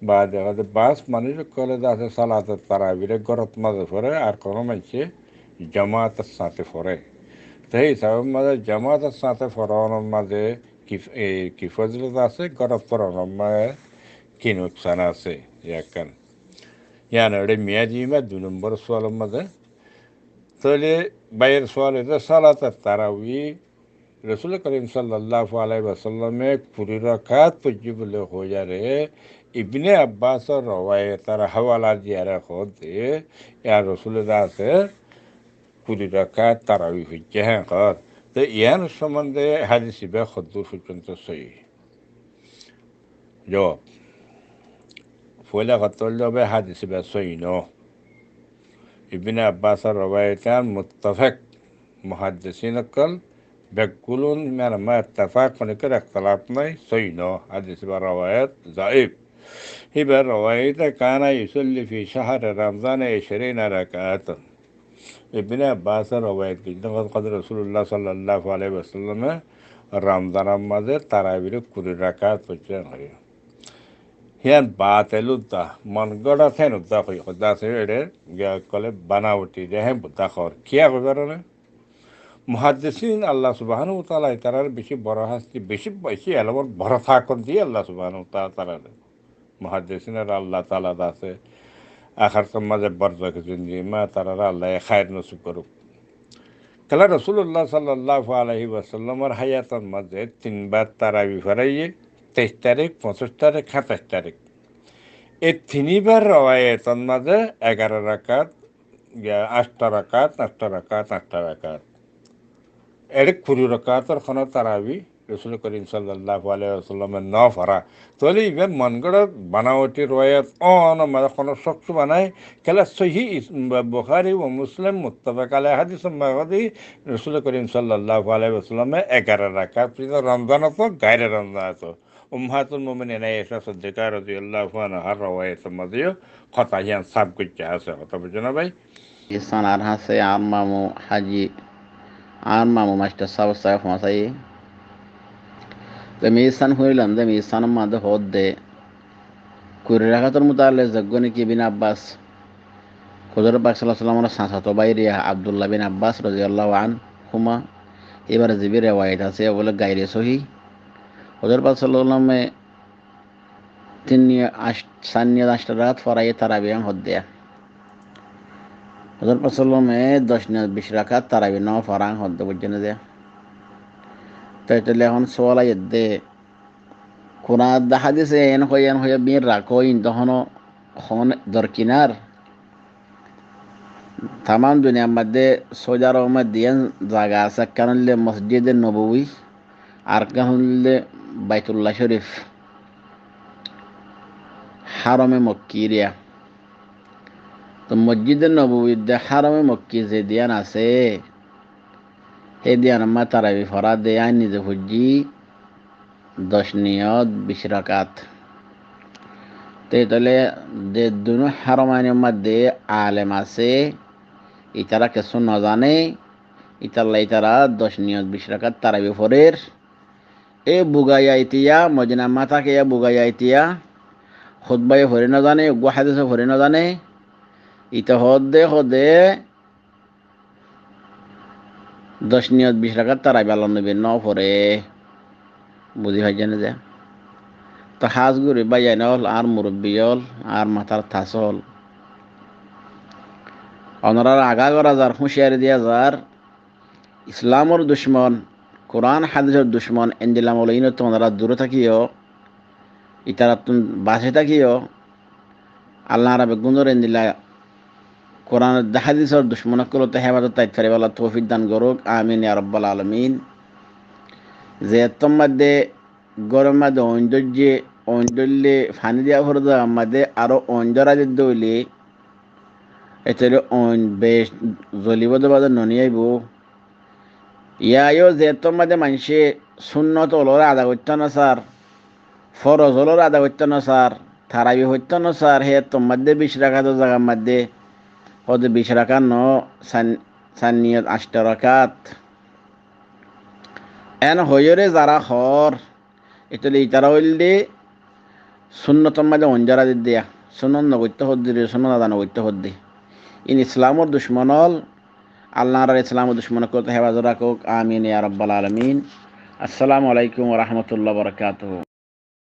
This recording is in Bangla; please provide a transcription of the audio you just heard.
বা দেখা যায় বাস মানুষ কলে আছে সালাতে তারাবিরে গরত মাঝে পড়ে আর কোনো মানুষে জামাতের সাথে পড়ে। তো এই হিসাবের মাঝে জামাতের সাথে পড়ানোর মাঝে কি ফজিলত আছে, গরত পড়ানোর মাঝে কি নুকসান আছে ইয়াকান। ইয়ান ওটা মেয়াজিমা 2 নম্বর সোয়ালের মাঝে তাহলে বাইরের সোয়াল এটা সালাতে তারাবি রসুল করিম সাল্লাল্লাহু আলাইহি ওয়াসাল্লামে 20 রাকাত পর্যন্ত হয়ে যারে ইবনে আব্বাসর রওয়ায়াতার হাওয়ালা দিয়ে রাখতে ইয়া রসুলের আছে 20 রাকাত তারাবি হচ্ছে হ্যাঁ কর। তো ইয়ার সম্বন্ধে হাদিস বে খদ্দুর পর্যন্ত সই জবাব ফয়লা খতল যাবে হাদিস বে সই ন ইবনে আব্বাসর রওয়ায়াতার মুত্তাফাক মুহাদ্দিসিন কল بيقولون من ما اتفق ونكر اختلاف नहीं सही नो حديث بروايات ضعيف هي بروايات كان يصلي في شهر رمضان 20 ركعة ابن عباس روايات جدا قد رسول الله صلى الله عليه وسلم رمضان ماذا تراويح 20 ركعات بچن ہے হিয়ান বাতেলুদ্দা মন গড়া থেন উদ্দা কই খদা সে এডে গয়া কলে বানাওটি দেহে বুদ্ধা খর কিয়া কইবারে মুহাদ্দিসিন আল্লাহ সুবহানাহু ওয়া তাআলা তারার বেশি বড় হাস্তি বেশি বেশি এলবর বড় থাকন দিয়ে আল্লাহ সুবহানাহু ওয়া তাআলা তারার মুহাদ্দিসিনের আল্লাহ তাআলা আছে আখার সমাজে বরজকে জিন্দি মা তারার আল্লাহ খায়ের নসিব করুক। তাহলে রাসূলুল্লাহ সাল্লাল্লাহু আলাইহি ওয়াসাল্লামের হায়াতের মাঝে 3 বার তারাবি ফরাইয়ে 23 তারিখ 25 তারিখ 27 তারিখ এই 3বার রওয়ায়াতের মাঝে 11 রাকাত 8 রাকাত 8 রাকাত 8 রাকাত এর 20 রাকাতের খানা তারাবি রসুল করিম সাল্লাল্লাহু আলাইহি ওয়াসাল্লামের ন ফরা তাহলে ইভেন মনগড় বানাওটি রয়াত অন মানে কোনো শক্ত বানায় কেলা সহি বুখারী ও মুসলিম মুত্তাফাক আলাইহি হাদিস মাগাদি রসুল করিম সাল্লাল্লাহু আলাইহি ওয়াসাল্লামে 11 রাকাত রমজান তো গায়রে রমজান তো উম্মাহাতুল মুমিনিন আয়েশা সিদ্দিকা রাদিয়াল্লাহু আনহা রওয়ায়াত মাদিও কথা ইয়ান সাব করতে আছে কথা বুঝছেন ভাই। ইসান আর হাসে আর মামু হাজি আর মামু মাস্টার সাহেব সাহেব ফাঁসাই মি ইসান হইলাম যে মি ইসান মাঝে হদ দে কুড়ি রাখাতর মুতালে যজ্ঞনি কি বিন আব্বাস হুজুর পাক সাল্লাল্লাহু আলাইহি ওয়াসাল্লামের সাসাতো ভাই রিয়া আব্দুল্লাহ বিন আব্বাস রাদিয়াল্লাহু আনহুমা এবারে জিবি রেওয়ায়াত আছে বলে গায়রে সহি হুজুর পাক সাল্লাল্লাহু আলাইহি ওয়াসাল্লামে তিনি সান্নিয়া 8 রাত ফরায়ে তারাবিয়ান হদ দেয়া হুজুর পাক সাল্লাল্লাহু আলাইহি ওয়াসাল্লামে 10 নিয়া 20 রাকাত তারাবি ন ফরাং হদ দে বুঝছেন যে তাই তাহলে এখন সওয়াল আইদে কোন হাদিসে এন হয়ে বীর রাখইন তখন খন দরকিনার তাম দুনিয়ার মধ্যে সৌদি আরবের মধ্যে জায়গা আছে কারণ মসজিদে নববী আর কারণ বাইতুল্লাহ শরীফ হারমে মক্কিরিয়া তো মসজিদে নববীতে হারমে মক্কি যে দিয়ান আছে সেই দিয়ান আমার তারাবি ফরা দেয় আইন নিজে হুজি 10 নিয়ত 20 রাকাত তাহলে যে দুনো হারমাইনের মধ্যে আলেম আছে ইতারা কিছু না জানে ইতারা 10 নিয়ত 20 রাকাত তারাবি ফরের এ বুগাইয়া ইতিয়া মদিনা মাতাকে বুগাইয়া ইতিয়া খুতবাই হরে না জানে হাদিসে হরে না জানে ইতা হদে 10 নিয়ত 20 রাকাত তারাবি আল্লাহ নবী ন ফরে বুঝি হয় জানে যে তো হাজ গুড়ি বাইয়ান হল আর মুরব্বী হল আর মাথার থাস হল অনরার আগা করা যার হুঁশিয়ারি দিয়া যার ইসলামর দুশ্মন কোরআন হাদিসের দুশ্মন এন্দিলাম ওলাইন তোমরা দূরে থাকিও ইতারা তুমি বাঁচে থাকিও আল্লাহ রাবে গুন্দর এন্দিলা কোরআন হাদিসের দুশ্মন করতে হেফাজত তাই ফারিবাল্লাহ তৌফিক দান করুক আমিন ইয়া রাব্বাল আলামিন। যে তোমাদের গরম মাঝে অঞ্জল্যে ফানি দিয়া ভরে দেওয়া আমাদের আরো অঞ্জরা যে দইলে এতে বেশ জ্বলিব দেবাদের ননিয়াইব ইয়াও যে তোমাদের মানুষে শূন্যত হলরে আদা করতে না স্যার ফরজ হলরে আদা করতে না স্যার থারাবি হইতে না স্যার হে তোমাদের 20 রাকাত জায়গার মধ্যে হতে 20 রাকাত ন সান্নিয়ত 8 রাকাত এন হইরে যারা হর এতলে ইতারা হইলে সুন্নতর মাঝে অঞ্জারা দিয়া সুনন নগত্য হদ্দি সুনন আদা নগত্য হদ্দি ইন ইসলামর দুশ্মনল আল্লাহর ইসলামর দুশ্মন করতে হেফাজত রাখুক আমিন ইয়া রাব্বাল আলামিন। আসসালামু আলাইকুম ওয়া রাহমাতুল্লাহি ওয়া বারাকাতুহু।